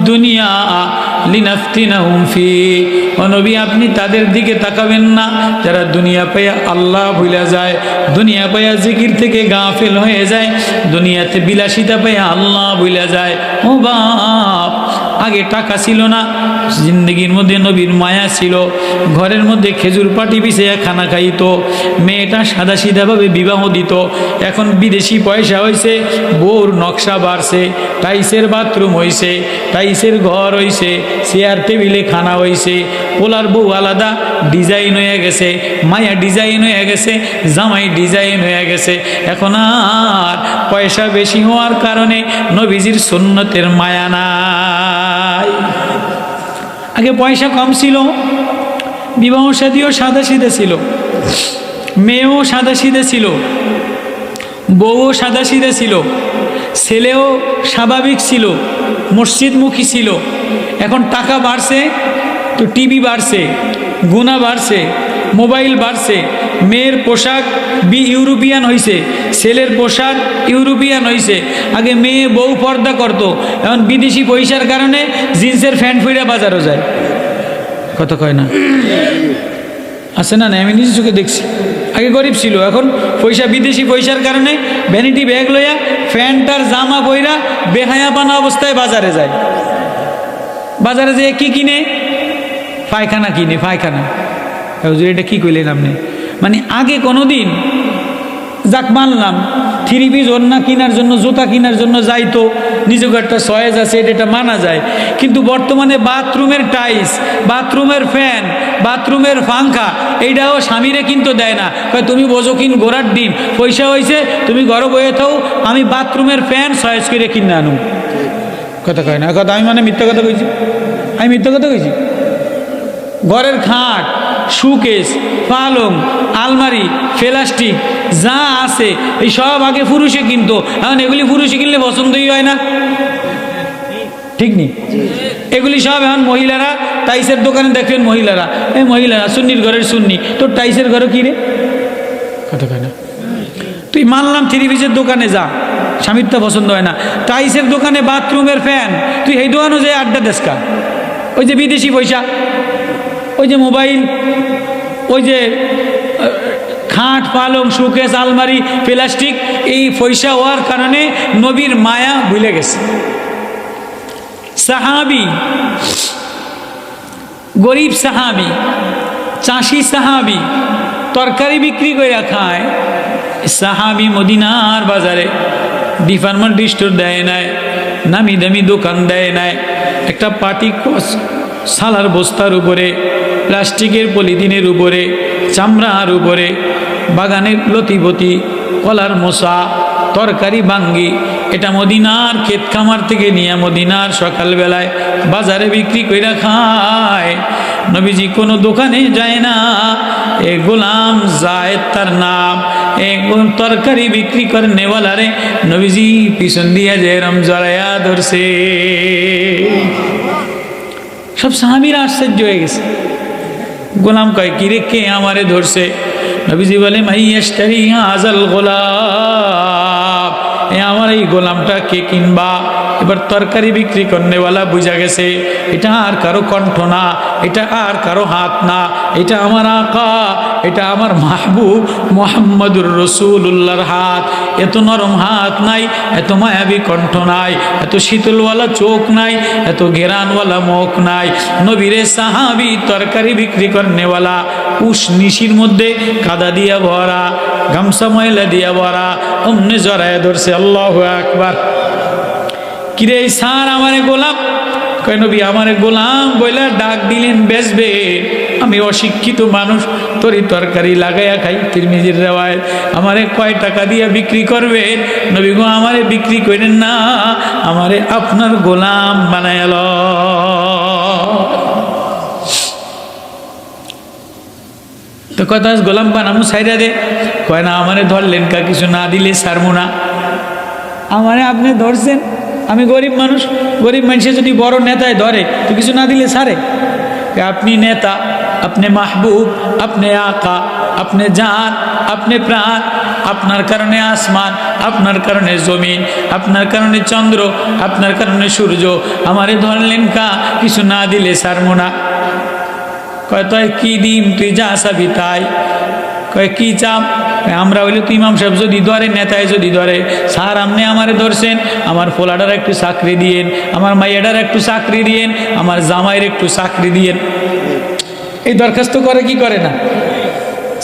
দুনিয়া লিনাফতিনাহুম ফি। ও নবী, আপনি তাদের দিকে তাকাবেন না যারা দুনিয়া পাইয়া আল্লাহ ভুলে যায়, দুনিয়া পাইয়া জিকির থেকে গাফেল হয়ে যায়, দুনিয়াতে বিলাসিতা পাইয়া আল্লাহ ভুলে যায়। ও বাপ, আগে টাকা ছিল না, জিন্দগির মধ্যে নবীর মায়া ছিল, ঘরের মধ্যে খেজুর পাটি পিছিয়ে খানা খাইতো, মেয়েটা সাদা সিধাভাবে বিবাহ দিত। এখন বিদেশি পয়সা হয়েছে, বউর নকশা বাড়ছে, টাইসের বাথরুম হয়েছে, টাইসের ঘর হয়েছে, চেয়ার টেবিলে খানা হয়েছে, পোলার বউ আলাদা ডিজাইন হয়ে গেছে, মায়া ডিজাইন হয়ে গেছে, জামাই ডিজাইন হয়ে গেছে। এখন আর পয়সা বেশি হওয়ার কারণে নবীজির সুন্নতের মায়া নাই। আগে পয়সা কম ছিল, বিবাহ শাদীও সাদা সিধে ছিল, মেয়েও সাদা সিধে ছিল, বউও সাদা সিধে ছিল, ছেলেও স্বাভাবিক ছিল, মসজিদমুখী ছিল। এখন টাকা বাড়ছে তো টিভি বাড়ছে, গুণা বাড়ছে, মোবাইল বাড়ছে, মেয়ের পোশাক ইউরোপিয়ান হয়েছে, ছেলের পোশাক ইউরোপিয়ান হয়েছে। আগে মেয়ে বউ পর্দা করতো, এখন বিদেশি পয়সার কারণে জিন্সের প্যান্ট ফিরে বাজারও যায়। কথা কয় না, আছে না? আমি নিজে চোখে দেখছি। আগে গরিব ছিল, এখন পয়সা বিদেশি পয়সার কারণে ভ্যানিটি ব্যাগ লইয়া প্যান্ট আর জামা পইরা বেহায়াপানা অবস্থায় বাজারে যায়। বাজারে যেয়ে কি কিনে? পায়খানা কিনে, পায়খানা। এটা কি কইলেন আপনি? মানে আগে কোনো দিন যাক মানলাম থ্রি পিস ওড়না কেনার জন্য, জুতা কেনার জন্য যাইতো, নিজেকে একটা চয়েস আছে, এটা মানা যায়। কিন্তু বর্তমানে বাথরুমের টাইলস, বাথরুমের ফ্যান, বাথরুমের পাঙ্খা, এইটাও স্বামীরে কিন্তু দেয় না। তুমি বোঝো কিন গোড়ার দিন পয়সা হয়েছে, তুমি ঘরে বয়ে থাও, আমি বাথরুমের ফ্যান চয়েস করে কিনে আনুম। কথা কয় না, কথা আমি মানে মিথ্যা কথা কইছি? আমি মিথ্যা কথা কইছি? ঘরের খাট, শোকেস, পালং, আলমারি, প্লাস্টিক যা আছে এই সব আগে পুরুষে কিনতো, এখন এগুলি পুরুষে কিনলে পছন্দই হয় না, ঠিক নেই? এগুলি সব এখন মহিলারা, টাইসের দোকানে দেখবেন মহিলারা, এই মহিলারা সুন্নির ঘরের সুন্নি, তোর টাইসের ঘরে কি রে? কথা কয় না। তুই মানলাম থ্রি পিসের দোকানে যা, স্বামীরটা পছন্দ হয় না, টাইসের দোকানে বাথরুমের ফ্যান, তুই এই দোকানও যে আড্ডা দেশকা, ওই যে বিদেশি পয়সা, ওই যে মোবাইল, ওই যে খাট, পালং, শোকেস, আলমারি, প্লাস্টিক, এই পয়সা হওয়ার কারণে নবীর মায়া ভুলে গেছে। সাহাবি, গরিব সাহাবি, চাষি সাহাবি, তরকারি বিক্রি করে খায়। সাহাবি মদিনার বাজারে ডিপার্টমেন্ট স্টোর দেয় নাই, নামি দামি দোকান দেয় নাই, একটা পাটি সালার বস্তার উপরে, প্লাস্টিকের পলিথিনের উপরে, চামড়ার উপরে, বাগানের লতিপতি, কলার মোসা, তরকারি বাঙ্গি, এটা মদিনার ক্ষেত খামার থেকে নিয়ে মদিনার সকালবেলায় বাজারে বিক্রি করে খায়। নবীজি কোনো দোকানে যায় না, এ গোলাম জায়েদ তার নাম, এ তরকারি বিক্রি করে নেওয়ালারে নবীজি পিছন দিয়া যেরম জড়াইয়া ধরছে। সব সাহাবীরা আশ্চর্য হয়ে গেছে। গোলাম কয়, কিরে কে আমারে ধরছে? নবীজি বলে, মাইয়াশতারি হাযাল গোলাম, আমার এই গোলামটা কে কিনবা? এবার তরকারি বিক্রি করনেওয়ালা বুঝা গেছে এটা আর কারো কণ্ঠ না, এটা আর কারো হাত না, এটা আমার আকা, এটা আমার মাহবুব মুহাম্মদুর রাসূলুল্লাহর হাত। এত নরম হাত নাই, এত মায়াবী কণ্ঠ নাই, এত শীতলওয়ালা চোখ নাই, এত ঘেরানওয়ালা মুখ নাই। নবীরে সাহাবী তরকারি বিক্রি করনেওয়ালা, উস নিশির মধ্যে কাদা দিয়া ভরা, গামছা ময়লা দিয়া ভরা, অমনে জড়ায় ধরছে। আল্লাহু আকবার। কিরে স্যার আমারে গোলাম? কয় নবী আমারে গোলাম বইলা ডাক দিলেন বেচবে, আমি অশিক্ষিত মানুষ, তরি তরকারি লাগাইয়া খাই, তিরমিজির রিওয়ায়াত। আমারে কয় টাকা দিয়া বিক্রি করবেন? নবী গো আমারে বিক্রি করেন না, আমারে আপনার গোলাম বানায় ল। তো কথা গোলাম বানামু সাইরা দে। কয় না, আমারে ধরলেন কা, কিছু না দিলে ছাড়বো না। আমারে আপনি ধরছেন, আমি গরিব মানুষ, গরিব মানুষে যদি বড় নেতায় ধরে তো কিছু না দিলে ছাড়ে? আপনি নেতা, আপনি মাহবুব, আপনি আকা, আপনি জান, আপনি প্রাণ, আপনার কারণে আসমান, আপনার কারণে জমিন, আপনার কারণে চন্দ্র, আপনার কারণে সূর্য। আমারে ধরলেন কা, কিছু না দিলে ছাড়বো না। কয় তুই কি দিম, তুই যা চাবি তাই। কয় কি চাপ? আমরা হইলে তো ইমাম সাহেব যদি ধরে, নেতায় যদি ধরে, স্যার আপনি আমারে ধরছেন, আমার ফোলাডার একটু চাকরি দিয়েন, আমার মাইয়াডার একটু চাকরি দিয়েন, আমার জামাইয়ের একটু চাকরি দিয়েন। এই দরখাস্ত করে কি করে না?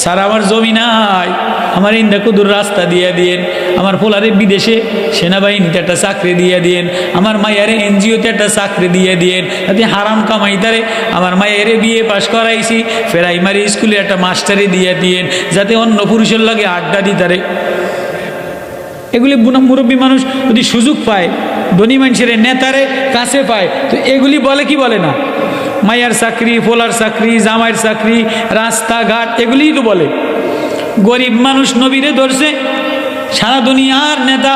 স্যার আমার জমি নাই, আমার ইন্দাকুদুর রাস্তা দিয়ে দিয়েন, আমার পোলারে বিদেশে সেনাবাহিনীতে একটা চাকরি দিয়ে দিয়েন, আমার মায়েরে এনজিওতে একটা চাকরি দিয়ে দিয়েন, যাতে হারাম কামাইতারে। আমার মায়েরে বিয়ে পাশ করাইছি, প্রাইমারি স্কুলে একটা মাস্টারে দিয়ে দিয়েন, যাতে অন্য পুরুষের লাগে আড্ডা দিতারে। এগুলি মুরব্বী মানুষ যদি সুযোগ পায়, ধনী মানুষের নেতারে কাছে পায়, তো এগুলি বলে কি বলে না? মায়ের চাকরি, পোলার চাকরি, জামাইয়ের চাকরি, রাস্তাঘাট, এগুলিই তো বলে। গরিব মানুষ নবীরে ধরছে, সারা দুনিয়ার নেতা,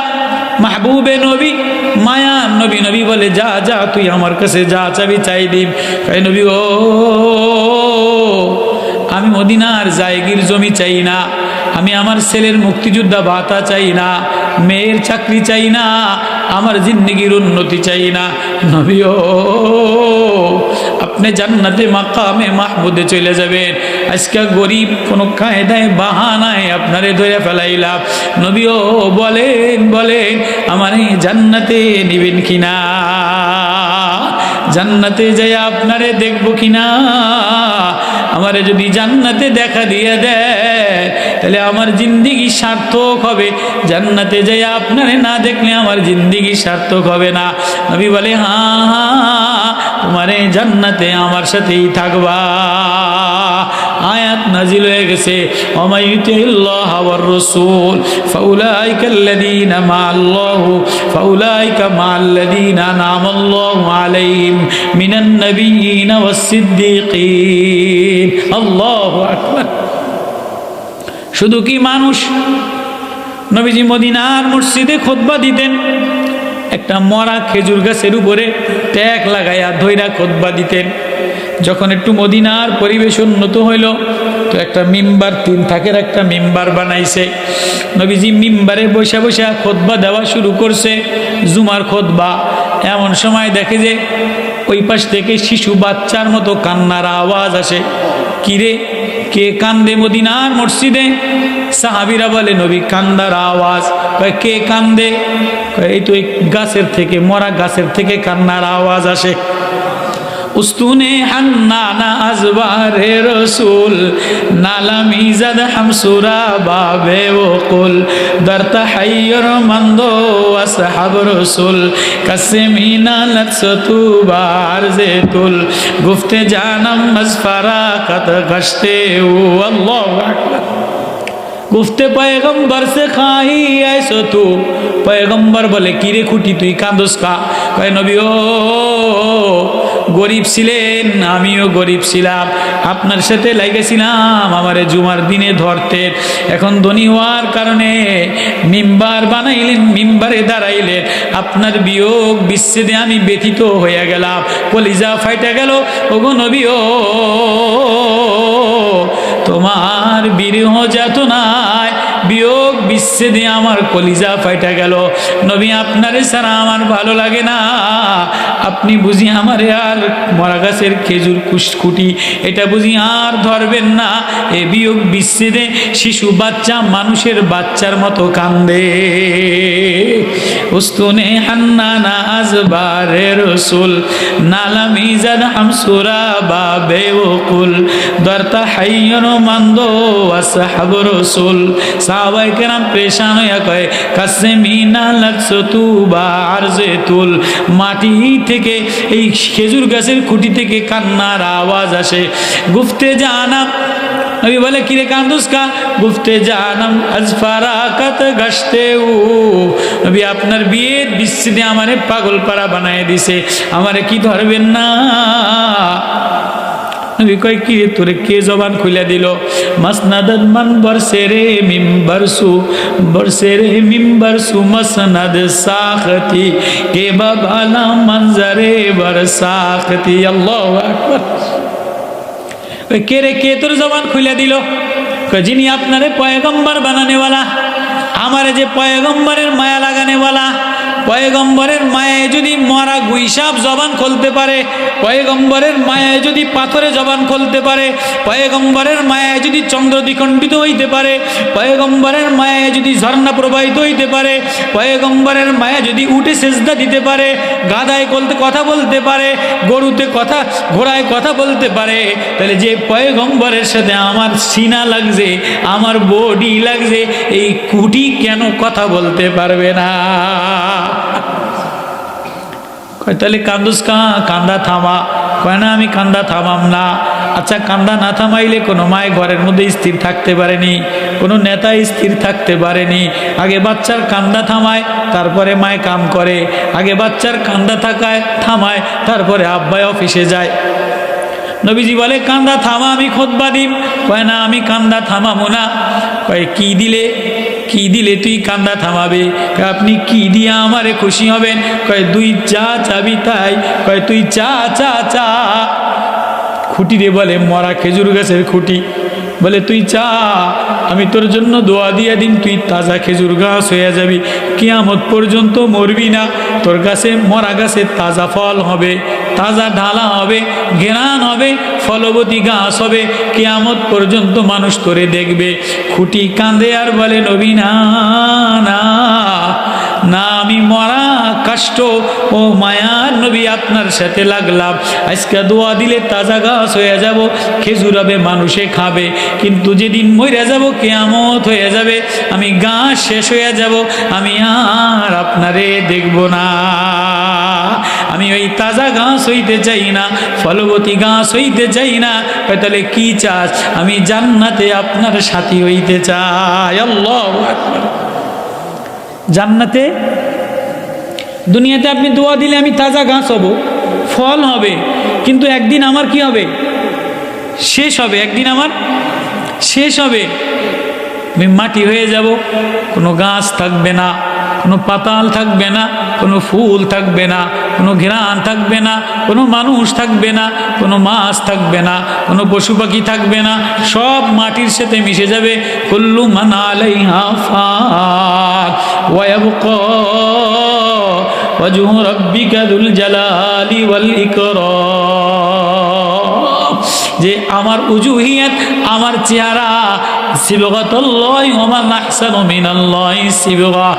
মাহবুবে নবী, মায়া নবী। নবী বলে যা যা তুই আমার কাছে যা চাবি চাই দিম। কয় নবী ও আমি মদিনার জায়গির জমি চাই না, আমি আমার ছেলের মুক্তিযোদ্ধা ভাতা চাই না, মেয়ের চাকরি চাই না, আমার জিন্দেগির উন্নতি চাই না। নবী ও আপনি জান্নাতে মাকামে মাহমুদে চলে যাবেন। আজকে গরিব কোনো কায়দায় বাহানায় আপনারে ধরে ফেলাইলাম। নবী ও বলেন বলেন আমার এই জান্নাতে নিবেন কিনা, জান্নাতে যাই আপনারে দেখবো কিনা। আমারে যদি জান্নাতে দেখা দিয়ে দেয় তাহলে আমার জিন্দিগি সার্থক হবে, জান্নাতে যাই আপনারে না দেখলে আমার জিন্দিগি সার্থক হবে না। নবী বলে হ্যাঁ হ্যাঁ তোমারে জান্নাতে আমার সাথেই থাকবা। আয়াত নাজিল হয়ে গেছে, ওমাইয়ুতিল্লাহ ওয়ার রাসূল ফাউলাইকাল্লাযীনা মা'আল্লাহু ফাউলাইকা মা'আল্লাযীনা আন'আমাল্লাহু আলাইহিম মিনান নাবিয়্যিনা ওয়াস সিদ্দীকিন। আল্লাহু আকবার। শুধু কি মানুষ? নবীজি মদিনার মসজিদে খুতবা দিতেন, একটা মরা খেজুর গাছের উপরে ট্যাগ লাগাইয়া ধইরা খুতবা দিতেন। যখন একটু মদিনার পরিবেশ উন্নত হইল, তো একটা মিম্বার, 3 থাকের একটা মিম্বার বানাইছে। নবীজি মিম্বারে বসে বসে খুতবা দেওয়া শুরু করছে, জুমার খুতবা। এমন সময় দেখে যে ওই পাশ থেকে শিশু বাচ্চার মতো কান্নার আওয়াজ আসে। কিরে, কে কান্দে মদিনার মসজিদে? সাহাবীরা বলে নবী কান্দার আওয়াজ। কে কান্দে? এই তো এই গাছের থেকে, মরা গাছের থেকে কান্নার আওয়াজ আসে। উস্তুনে হান্নানা আজবারে রসুল নালামিজাদ হামসুরা বাবে ওকুল দরতা হাইয়র মন্দো আসহাব রসুল কাসমিনা লৎসতু বারজেতুল গুফতে জানম মজফারা কত গশতে ও আল্লাহু আকবার। গুফতে পয়গম্বর সে খাই আইসো তু। পয়গম্বর বলে কিরে খুঁটি তুই কাঁদোস কা? কয় নবী ও গরিব ছিলেন, আমিও গরিব ছিলাম, আপনার সাথে লাগেছিলাম আমারে জুমার দিনে ধরতে। এখন ধনী হওয়ার কারণে মিম্বার বানাইলেন, মিম্বারে দাঁড়াইলেন, আপনার বিয়োগ বিচ্ছেদে আমি ব্যথিত হয়ে গেলাম, কলিজা ফাইটা গেল। ওগো নবী ও তোমার বিরহ যাতনায়, বিয়োগ বিচ্ছেদে আমার কলিজা ফাইটা গেল। নবী আপনারে ছাড়া আমার ভালো লাগে না, আপনি বুঝি আমারে আর মরা গাছের খেজুর কুশকুটি এটা বুঝি আর ধরবেন না? এ বিয়োগ বিচ্ছেদে শিশু বাচ্চা মানুষের বাচ্চার মতো কান্দে। উস্তুনে হান্নানা আজবারে রসুল নালামিজান হামসুরা বাবে ওকুল দরতা হাইয়ন মন্দো আসহাব রসুল। সাহাবায়ে কেরাম পেরেশান হইয়া কয় কাসমিনা লাকসতু বারজেতুল। মাটি থেকে এই খেজুর গাছের খুঁটি থেকে কান্নার আওয়াজ আসে। গুফতে জানাম, নবী বলে কিরে কান্দুস কা? গুফতে জানাম আজ ফারাকাত গাছতে ও নবী আপনার বিয়ের বিচ্ছেদে আমারে পাগল পাড়া বানায় দিছে, আমারে কি ধরবেন না? নবী কয় কি তোরে কে জবান খুলে দিল? মাসনাদাদ মান বরসেরে মিম্বরসু বরসেরে মিম্বরসু মাসনাদ সাখতি কে বাবালা মঞ্জরে বরসাখতি। আল্লাহু আকবার। কে রে, কে তোর জবান খুলে দিল? যিনি আপনারে পয়গম্বর বানানেওয়ালা, আমার যে পয়গম্বরের মায়া লাগানে বলা, পয়গম্বরের মায়ায় যদি মরা গুইসাপ জবান খুলতে পারে, পয়গম্বরের মায়ায় যদি পাথরে জবান খুলতে পারে, পয়গম্বরের মায়ায় যদি চন্দ্র দ্বিখণ্ডিত হইতে পারে, পয়গম্বরের মায়ায় যদি ঝর্ণা প্রবাহিত হইতে পারে, পয়গম্বরের মায়া যদি উঠে সেজদা দিতে পারে, গাধায় কথা বলতে পারে, গরুতে কথা, ঘোড়ায় কথা বলতে পারে, তাহলে যে পয়গম্বরের সাথে আমার সিনা লাগছে, আমার বডি লাগছে, এই কুটি কেন কথা বলতে পারবে না? তাহলে কান্দুস কান্দা থামা। কয় না আমি কান্দা থামাম না। আচ্ছা, কান্দা না থামাইলে কোনো মায় ঘরের মধ্যে স্থির থাকতে পারেনি, কোনো নেতা স্থির থাকতে পারেনি। আগে বাচ্চার কান্দা থামায়, তারপরে মায় কাম করে। আগে বাচ্চার কান্দা থামায়, তারপরে আব্বাই অফিসে যায়। নবীজি বলে কান্দা থামা, আমি খুতবা দিম। কয় না আমি কান্দা থামাবো না। কয় কি দিলে তুই কান্দা থামাবে? আপনি কি দিয়া আমারে খুশি হবেন? কয় দুই চা চাবি তাই। কয় তুই চা চা চা। খুঁটি রে বলে মরা খেজুর গাছের খুঁটি। বলে তুই চা, আমি তোর জন্য দোয়া দিয়া দিন, তুই তাজা খেজুর গাছ হয়ে যাবি, কিয়ামত পর্যন্ত মরবি না। তোর গাছে, মরা গাছে তাজা ফল হবে, তাজা ঢালা হবে, ঘেরান হবে, ফলবতী গাছ হবে, কিয়ামত পর্যন্ত মানুষ তোরে দেখবে। খুঁটি কান্দে আর বলে নবী না না না, আমি মরা কষ্ট ও মায়ার নবী আপনার সাথে লাগলাম। আজকে দোয়া দিলে তাজা গাছ হয়ে যাব, খেজুর হবে, মানুষে খাবে। কিন্তু যেদিন মরে যাব, কিয়ামত হয়ে যাবে, আমি গাছ শেষ হয়ে যাব, আমি আর আপনারে দেখব না। আমি ওই তাজা গাছ হইতে চাই না, ফলবতী গাছ হইতে চাই না। তাহলে কি চাস? আমি জান্নাতে আপনার সাথী হইতে চাই। আল্লাহু আকবার। জান্নাতে, দুনিয়াতে আপনি দোয়া দিলে আমি তাজা গাছ হব, ফল হবে, কিন্তু একদিন আমার কি হবে? শেষ হবে। একদিন আমার শেষ হবে, আমি মাটি হয়ে যাব, কোনো গাছ থাকবে না, কোনো পাতাল থাকবে না, কোনো ফুল থাকবে না, কোনো ঘ্রাণ থাকবে না, কোনো মানুষ থাকবে না, কোনো মাছ থাকবে না, কোনো পশু পাখি থাকবে না, সব মাটির সাথে মিশে যাবে। কুল্লু মান আলাইহা ফান ওয়া ইয়াবকা ওয়াজহু রাব্বিকা যুল জালালি ওয়াল ইকরাম। যে আমার উজুহিয়াত, আমার চেহারা, সিবগাতুল্লাহি ওয়া মান আহসানু মিনাল্লাহি সিবগা,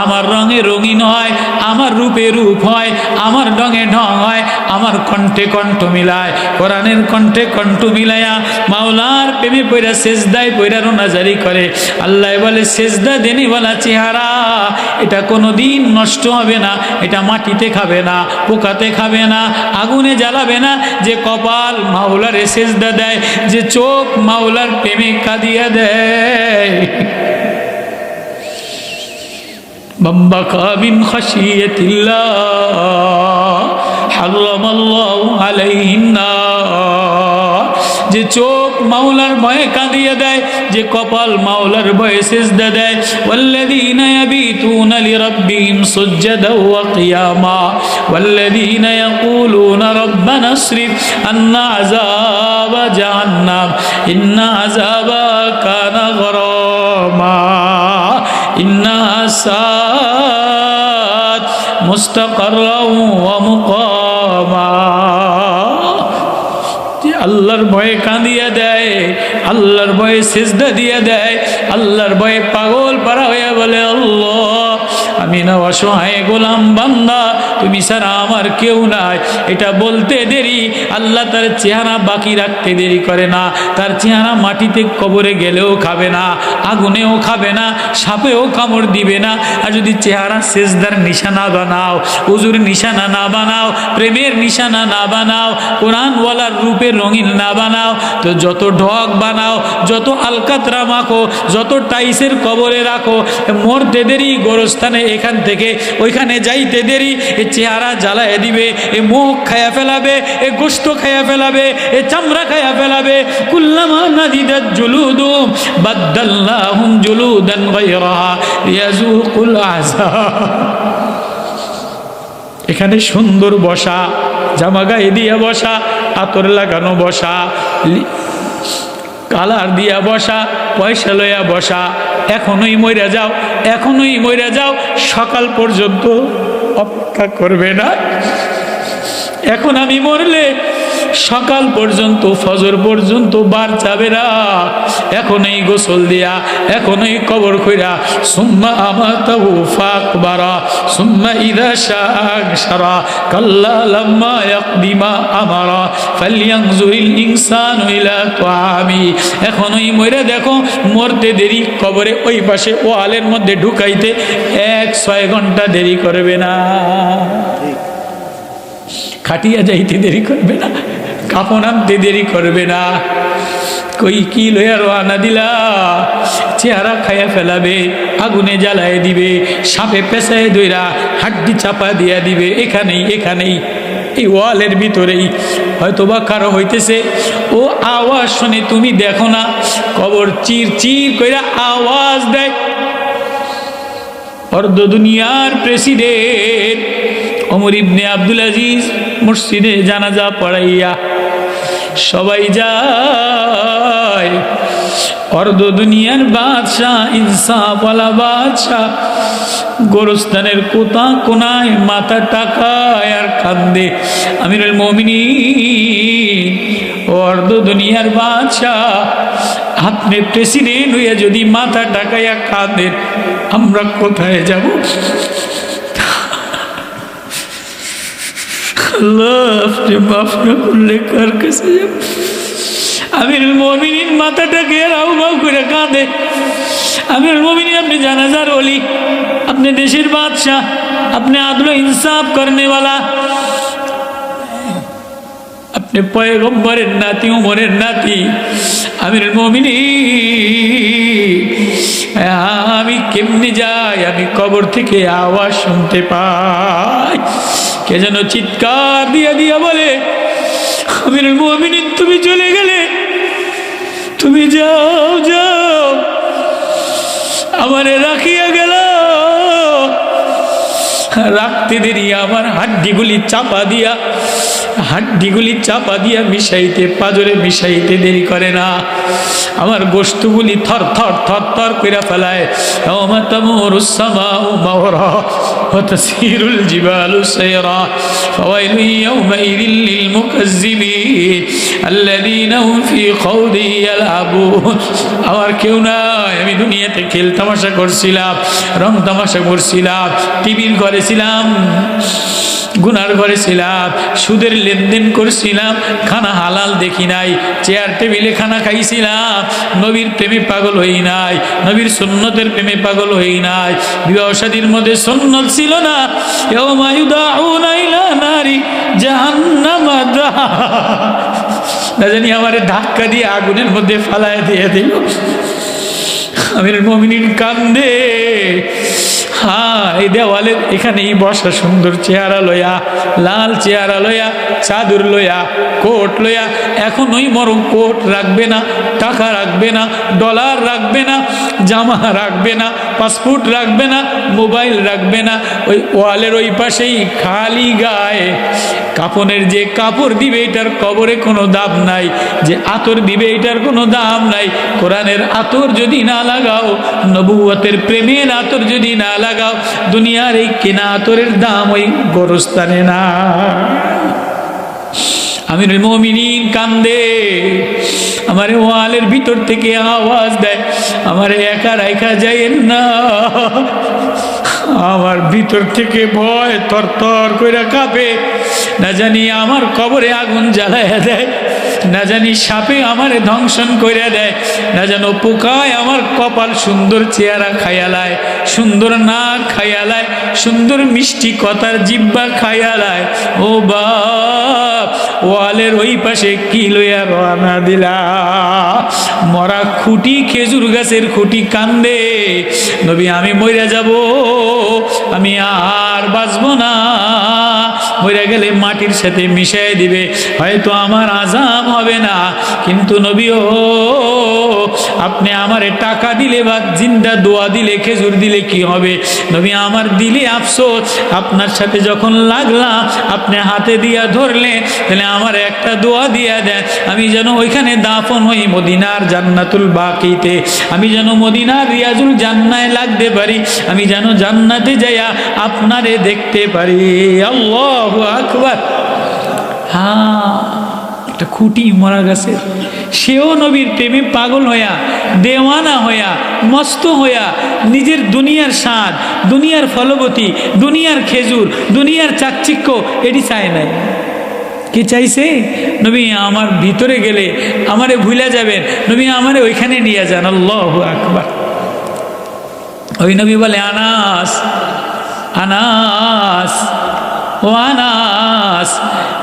আমার রঙে রঙিন হয়, আমার রূপে রূপ হয়, আমার ঢঙে ঢং হয়, আমার কণ্ঠে কণ্ঠ মিলায়, কোরআনের কণ্ঠে কণ্ঠ মিলায়া মাওলার প্রেমে পয়রা সেজদায় পয়রা রোনাজারি করে। আল্লাহ বলে সেজদা দেনেওয়ালা চেহারা, এটা কোনোদিন নষ্ট হবে না, এটা মাটিতে খাবে না, পোকাতে খাবে না, আগুনে জ্বালাবে না। যে কপাল মাওলারে সেজদা দেয়, যে চোখ মাওলার প্রেমে কাঁদিয়া দেয়, বাম্বাকা মিন খাশিয়াতিল্লাহ হারামাল্লাহু আলাইহিন নার। যে চোখ মাওলার ভয়ে কাঁদিয়ে দেয়, যে কপাল মাওলার ভয়ে সিজদা দেয়। ওয়াল্লাযীনা ইয়াবিতুনা লিরাব্বিহিম সুজদাও ওয়া কিয়ামা ওয়াল্লাযীনা ইয়াকুলুনা রাব্বানা আসরিফ আন্না আযাবা জাহান্নাম ইন্না আযাবা কানা গরামা ইন্নাহা সাআত মুস্তাকাররাও ওয়া মুকামা। আল্লাহর ভয়ে কাঁদিয়া দেয়, আল্লাহর ভয়ে সিজদা দিয়ে দেয়, আল্লাহর ভয়ে পাগল পারা হয়ে বলে আল্লাহ আমি না অসহায় গোলাম বান্দা, তুমি ছাড়া আমার কেউ নাই। এটা বলতে দেরি, আল্লাহ তার চেহারা বাকি রাখতে দেরি করে না। তার চেহারা মাটিতে কবরে গেলেও খাবে না, আগুনেও খাবে না, সাপেও কামড় দিবে না। আর যদি চেহারা সেজদার নিশানা বানাও, উজুর নিশানা না বানাও, প্রেমের নিশানা না বানাও, কোরআনওয়ালার রূপের রঙিন না বানাও, তো যত ঢক বানাও, যত আলকাতরা মাখো, যত টাইসের কবরে রাখো, মরতে দেরি, গোরস্থানে এখান থেকে ওইখানে যাইতে দেরি, এ চেহারা জ্বালায় দিবে, এ মুখ খায়া ফেলাবে, এ গোশত খায়া ফেলাবে, এ চামড়া খায়া ফেলাবে। কুল্লামা নাদিদাত জুলুদুম বাদদালনাহুম জুলুদান গায়রাহা লিয়াযুকুল আযাব। এখানে সুন্দর বসা, জামা গায়ে দিয়ে বসা, আতর লাগানো বসা, কালার দিয়া বসা, পয়সা লইয়া বসা, এখনোই মইরা যাও, এখনোই মইরা যাও, সকাল পর্যন্ত অপেক্ষা করবে না। এখন আমি মরলে সকাল পর্যন্ত, ফজর পর্যন্ত বার যাবে না। এখনই গোসল দিয়া, এখনই কবর কইরা, সুম্মা আমাতাহু ফাকবারা সুম্মা ইযা শাআ কাল্লা লাম্মা ইয়াকদিমা আমারা ফালইয়ানজুরিল ইনসানু ইলা তাআমি। এখনই মইরা দেখো, মরতে দেরি, কবরে ওই পাশে ওয়ালের মধ্যে ঢুকাইতে 1-6 ঘন্টা দেরি করবে না, খাটিয়া যাইতে দেরি করবে না, কাপড় আনতে দেরি করবে না। কই কি লইয়া রওনা দিলা? চেহারা খাইয়া ফেলাবে, আগুনে জ্বালায় দিবে, সাপে পেঁচায় দইরা হাড্ডি চাপা দিয়া দিবে। এখানেই এখানেই এই ওয়ালের ভিতরেই হয়তো বা কারো হইতেছে, ও আওয়াজ শুনে তুমি দেখো না, কবর চির চির কইরা আওয়াজ দেয়। অর্ধ দুনিয়ার প্রেসিডেন্ট ওমর ইবনে আব্দুল আজিজ মসজিদে জানাজা পড়াইয়া সবাই যায়। অর্ধ দুনিয়ার বাদশাহ, ইনসাফওয়ালা বাদশাহ, গোরস্থানের কোথা কোনায় মাথা টাকায় আর কান্দে। আমিরুল মুমিনিন, অর্ধ দুনিয়ার বাদশাহ, আপনি প্রেসিডেন্ট হইয়া যদি মাথা টাকাইয়া কাঁদেন, আমরা কোথায় যাব? আল্লাহ, আপনি মাফ না করলে কার কাছে যাব? আমিরুল মুমিনিন মাথাটাকে রাউবাউ করে কাঁদে। আমিরুল মুমিনিন, আপনি জানাজার ওলি, আপনি দেশের বাদশাহ, আপনি আদল ইনসাফ করনেওয়ালা, আপনি পয়গম্বরের নাতি, উমরের নাতি। আমিরুল মুমিনিন, আমি কেমনে যাই? আমি কবর থেকে আওয়াজ শুনতে পাই, কে যেন চিৎকার দিয়া দিয়া বলে, আমিরুল মুমিনিন তুমি চলে গেলে, তুমি যাও যাও, আমারে রাখিয়া গেল। রাখতে দেরি, আমার হাড্ডিগুলি চাপা দিয়া মিশাইতে, পাজরে মিশাইতে দেরি করে না। আমার গোশতগুলি থর থর থর থর কইরা ফেলায়। ইয়াওমা তামুরুস সামাউ মাওরা ওয়া তাসিরুল জিবালু সায়রা ফাওয়াইলু ইয়াওমাইযিল লিল মুকাজ্জিবিন আল্লাযীনা হুম ফী খাউদি ইয়ালআবুন। আমার কেউ নাই, আমি দুনিয়াতে খেল তামাশা করছিলাম, রং তামাশা করছিলাম, টিভির ঘরে ছিলাম, গুনার ঘরে ছিলাম, সুদের লেনদেন করছিলাম, খানা হালাল দেখি নাই, চেয়ার টেবিলে খানা খাইছিলাম, নবীর প্রেমে পাগল হই নাই, নবীর সুন্নতের প্রেমে পাগল হই নাই, বিবাহ শাদীর মধ্যে সুন্নত ছিল না। ইয়াওমা ইউদাউনা ইলা নারি জাহান্নাম দাআ, না জানি আমারে ধাক্কা দিয়ে আগুনের মধ্যে ফালায় দিয়ে দিল। আমিরুল মুমিনিন কান্দে। হ্যাঁ, এই দেওয়ালের এখানেই বসা, সুন্দর চেহারা লইয়া, লাল চেহারা লইয়া, চাদর লইয়া, কোট লইয়া। এখনই মরম কোট রাখবে না, টাকা রাখবে না, ডলার রাখবে না, জামা রাখবে না, পাসপোর্ট রাখবে না, মোবাইল রাখবে না। ওই ওয়ালের ওই পাশেই খালি গায়ে কাফনের যে কাপড় দিবে, এটার কবরে কোনো দাম নাই। যে আতর দিবে, এটার কোনো দাম নাই। কোরআনের আতর যদি না লাগাও, নবুয়তের প্রেমের আতর যদি না লাগাও, দুনিয়ার এই কেনা আতরের দাম ওই গোরস্থানে না। আমিরুল মুমিনিন কান্দে। আমারে ওয়ালের ভিতর থেকে আওয়াজ দেয়, আমারে একা রাইখা যাইয়েন না। আমার ভিতর থেকে ভয় তর তর কইরা কাঁপে। না জানি আমার কবরে আগুন জ্বালাইয়া দেয়, না জানি সাপে আমারে ধ্বংসন কইরা দেয়, না যেন পোকায় আমার কপাল সুন্দর চেহারা খাইয়ালায়, সুন্দর নাক খাইয়ালায়, সুন্দর মিষ্টি কথার জিব্বা খাইয়ালায়। ও বাপ, ওয়ালের ওই পাশে কি লইয়া রওনা দিলা? মরা খুঁটি, খেজুর গাছের খুঁটি কান্দে। নবী, আমি মইরা যাব, আমি আর বাঁচব না। মইরা গেলে মাটির সাথে মিশাই দিবে, হয়তো আমার আযাব হবে না, কিন্তু নবী ও, আপনি আমারে টাকা দিলে বা জিন্দা দোয়া দিলে, খেজুর দিলে কি হবে? নবী, আমার দিলে আফসোস, আপনার সাথে যখন লাগলাম, আপনি হাতে দিয়া ধরলে, তাহলে আমার একটা দোয়া দিয়া দেন, আমি যেন ওইখানে দাফন হই মদিনার জান্নাতুল বাকিতে, আমি যেন মদিনার রিয়াজুল জান্নায় লাগতে পারি, আমি যেন জান্নাতে যাইয়া আপনারে দেখতে পারি। আল্লাহু আকবার। হ্যাঁ, একটা খুঁটি মরা গেছে, সেও নবীর প্রেমে পাগল হইয়া, দেওয়ানা হইয়া, মস্ত হইয়া, নিজের দুনিয়ার স্বাদ, দুনিয়ার ফলবতী, দুনিয়ার খেজুর, দুনিয়ার চাকচিক্য এটি চায় নাই। কি চাইছে? নবী আমার ভিতরে গেলে আমারে ভুলে যাবেন, নবী আমারে ওইখানে নিয়ে যান। আল্লাহু আকবার। ওই নবী বলে, আনাস আনাস ও আনাস,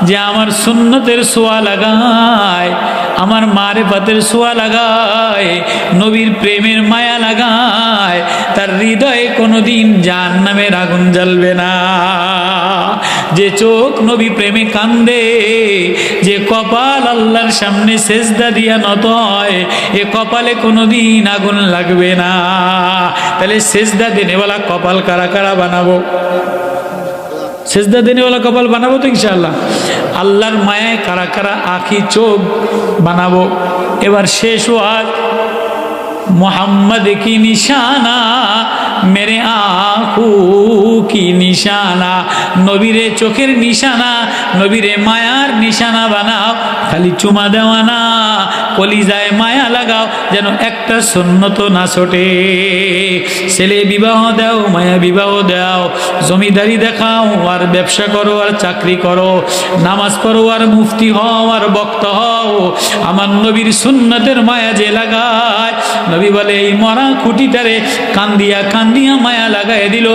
যে আমার সুন্নতের সোয়া লাগায়, আমার মারেফাতের সোয়া লাগায়, নবীর প্রেমের মায়া লাগায়, তার হৃদয়ে কোনোদিন জাহান্নামের আগুন জ্বলবে না। যে চোখ নবী প্রেমে কান্দে, যে কপাল আল্লাহর সামনে সেজদা দিয়া নত হয়, এ কপালে কোনোদিন আগুন লাগবে না। তাহলে সেজদা দেনেওয়ালা কপাল কারা কারা বানাবো? সেজদা দেনেওয়ালা কপাল বানাবো তো ইনশাআল্লাহ। আল্লাহর মায়ায় কারা কারা আঁখি চোখ বানাবো? এবার শেষ ওয়াজ, मोहम्मद की निशाना मेरे आँखों की निशाना, नबीरे चोखेर निशाना, नबीरे मायार निशाना बनाओ, खाली चुमा देवा ना, कलिजाय माया लागाओ, जेन एकटा सुन्नतो ना छोटे। ছেলে বিবাহ দাও, মায়া বিবাহ দাও, জমিদারি দেখাও আর ব্যবসা করো আর চাকরি করো, নামাজ পড়ো আর মুফতি হও আর বক্তা হও, আমার নবীর সুন্নতের মায়া যে লাগায়, নবী বলে এই মরা খুঁটিটারে কান্দিয়া কান্দিয়া মায়া লাগাই দিল।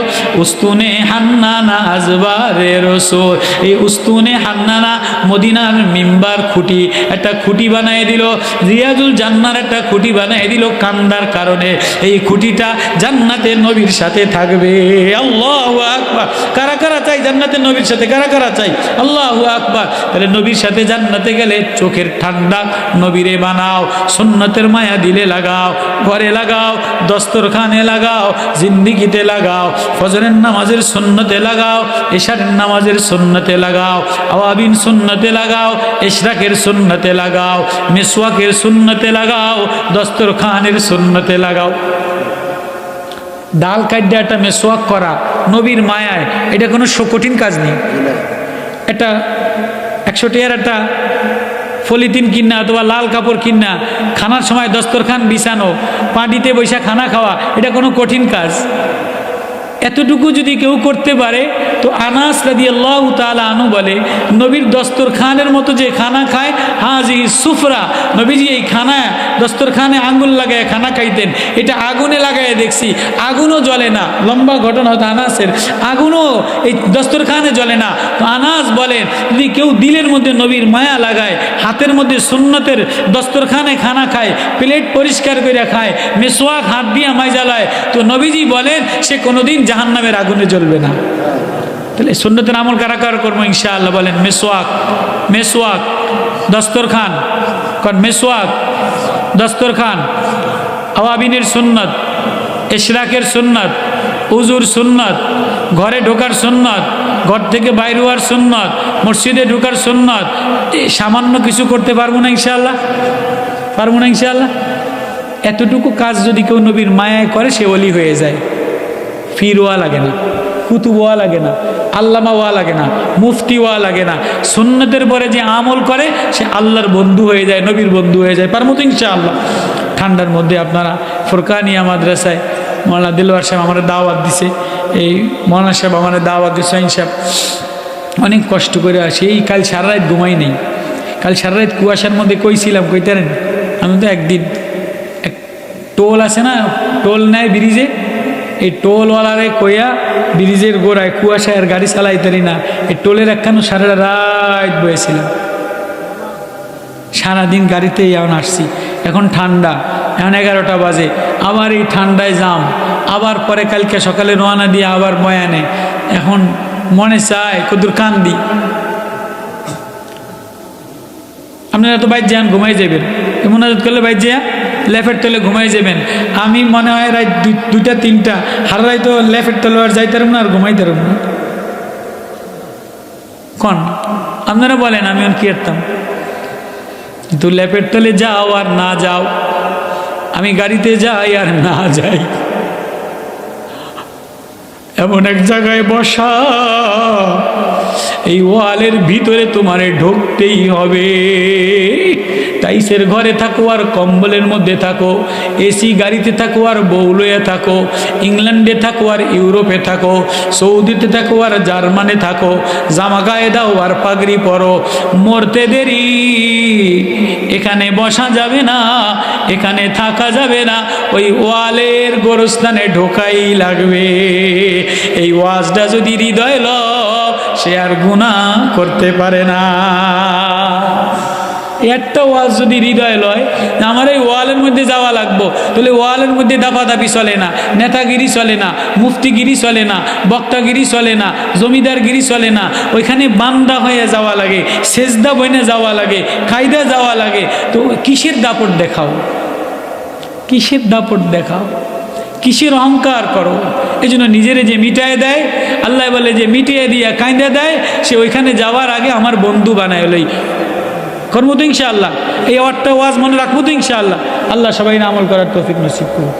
উস্তুনে হান্নানা আজবারে রসুল, এই উস্তুনে হান্নানা মদিনার মিম্বার খুঁটি, একটা খুঁটি বানাই দিল, রিয়াজুল জান্নার একটা খুঁটি বানাই দিল কান্দার কারণে। এই খুঁটিটা জান্নাতের নবীর সাথে থাকবে। আল্লাহু আকবার। কারা কারা চাই জান্নাতের নবীর সাথে? কারা কারা চাই? আল্লাহু আকবার। তাহলে নবীর সাথে জান্নাতে গেলে চোখের ঠান্ডা নবীরে বানাও, সুন্নতের মায়া দিলে লাগাও, ঘরে লাগাও, দস্তরখানে লাগাও, জিন্দিগিতে লাগাও, ফজরের নামাজের সুন্নতে লাগাও, এশারের নামাজের সুন্নতে লাগাও, আওয়াবিন সুন্নতে লাগাও, ইশরাকের সুন্নতে লাগাও, মিসওয়াকের সুন্নতে লাগাও, দস্তরখানের সুন্নতে লাগাও। ডাল কাটে একটা মেসওয়াক করা নবীর মায়ায়, এটা কোনো কঠিন কাজ নেই। একটা 100 টাকার একটা পলিথিন কিনা অথবা লাল কাপড় কিনা খানার সময় দস্তরখান বিছানো, পাটিতে বৈশা খানা খাওয়া, এটা কোনো কঠিন কাজ। এতটুকু যদি কেউ করতে পারে তো আনাস রাদিয়াল্লাহু তাআলা আনহু বলে, নবীর দস্তরখানের মতো যে খানা খায়, হাজি সুফরা, নবীজি এই খানা দস্তরখানে আঙ্গুল লাগায় খানা খাইতেন, এটা আগুনে লাগায় দেখছি, আগুনও জ্বলে না। লম্বা ঘটনা হতো আনাসের, আগুনও এই দস্তরখানে জ্বলে না। তো আনাস বলেন, যদি কেউ দিলের মধ্যে নবীর মায়া লাগায়, হাতের মধ্যে সুন্নতের দস্তরখানে খানা খায়, প্লেট পরিষ্কার করে খায়, মেসওয়াক হাত দিয়ে মাইজা লায়, তো নবীজি বলেন সে কোনোদিন জাহান্নামের আগুনে জ্বলবে না। তাহলে সুন্নতের আমল কারা কারা করবো ইনশাআল্লাহ? বলেন মেসওয়াক, মেসওয়াক, দস্তরখান, কারণ মেসওয়াক, দস্তরখান, আওয়াবিনের সুন্নত, ইশরাকের সুন্নত, উজুর সুন্নত, ঘরে ঢোকার সুন্নত, ঘর থেকে বাইরে হওয়ার সুন্নত, মসজিদে ঢোকার সুন্নত। সামান্য কিছু করতে পারবো না ইনশাআল্লাহ? পারবো না ইনশাআল্লাহ? এতটুকু কাজ যদি কেউ নবীর মায়ায় করে, সে ওলি হয়ে যায়। ফিরওয়া লাগে না, কুতুবওয়া লাগে না, আল্লামাওয়া লাগে না, মুফতিওয়া লাগে না। সুন্নতের পরে যে আমল করে সে আল্লাহর বন্ধু হয়ে যায়, নবীর বন্ধু হয়ে যায়। পারমতো ইনশাআল্লাহ। ঠান্ডার মধ্যে আপনারা ফুরকানিয়া মাদ্রাসায় মৌলানা দিলওয়ার সাহেব আমার দাওয়াত দিছে, এই মৌলানা সাহেব আমার দাওয়াত দিছে, সাহেব অনেক কষ্ট করে আসি। এই কাল সারা রাত ঘুমাই নেই, কাল সারা রাত কুয়াশার মধ্যে কইছিলাম, কইতারেন আমি তো একদিন এক টোল আছে না, টোল নেয় ব্রিজে, এই টোলওয়ালারে কইয়া ব্রিজের গোড়ায় কুয়াশায় আর গাড়ি চালাইতারি না, এই টোলের একখানো সারা রাত বয়েছিলাম। সারাদিন গাড়িতেই এখন আসছি, এখন ঠান্ডা, এখন 11টা বাজে, আবার এই ঠান্ডায় যাম, আবার পরে কালকে সকালে রওনা দিয়ে আবার বয়ানে। এখন মনে চায় কদুর কান্দি। আপনারা তো বাইর যান, ঘুমাই যাবেন, মোনাজাত করলে বাইর যা লেফের তলে ঘুমাই যাবেন। আমি মনে হয় রাত 2টা 3টা হারাই তো লেফের তলে আর যাইতে পারব না, আর ঘুমাইতে পারব না। কন আপনারা বলেন আমি আর কি করতাম? কিন্তু ল্যাপের তলে যাও আর না যাও, আমি গাড়িতে যাই আর না যাই, এমন এক জায়গায় বসা, এই ওয়ালের ভিতরে তোমারে ঢুকতেই হবে। টাইসের ঘরে থাকো আর কম্বলের মধ্যে থাকো, এসি গাড়িতে থাকো আর বউলয়ে থাকো, ইংল্যান্ডে থাকো আর ইউরোপে থাকো, সৌদিতে থাকো আর জার্মানে থাকো, জামা গায়ে দাও আর পাগড়ি পরো, মরতে দেরি, এখানে বসা যাবে না, এখানে থাকা যাবে না, ওই ওয়ালের গোরস্থানে ঢোকাই লাগবে। এই ওয়াজটা যদি হৃদয় ল, সে আর গুনাহ করতে পারে না। একটা ওয়াজ যদি হৃদয় লয়, আমার এই ওয়ালের মধ্যে যাওয়া লাগবো, তাহলে ওয়ালের মধ্যে দাপাদাপি চলে না, নেতাগিরি চলে না, মুফতিগিরি চলে না, বক্তাগিরি চলে না, জমিদারগিরি চলে না, ওইখানে বান্দা হয়ে যাওয়া লাগে, সেজদা বইনে যাওয়া লাগে, কায়দা যাওয়া লাগে। তো কিসের দাপট দেখাও, কিসের দাপট দেখাও, কিসের অহংকার করো? এই জন্য নিজেরে যে মিটায় দেয়, আল্লাহ বলে যে মিটিয়ে দিয়া কায়দা দেয়, সে ওইখানে যাওয়ার আগে আমার বন্ধু বানায় লই। করবো তো ইনশাআল্লাহ, এই একটা ওয়াজ মনে রাখবো তো ইনশাআল্লাহ। আল্লাহ সবাই আমল করার তৌফিক নসিব করুন।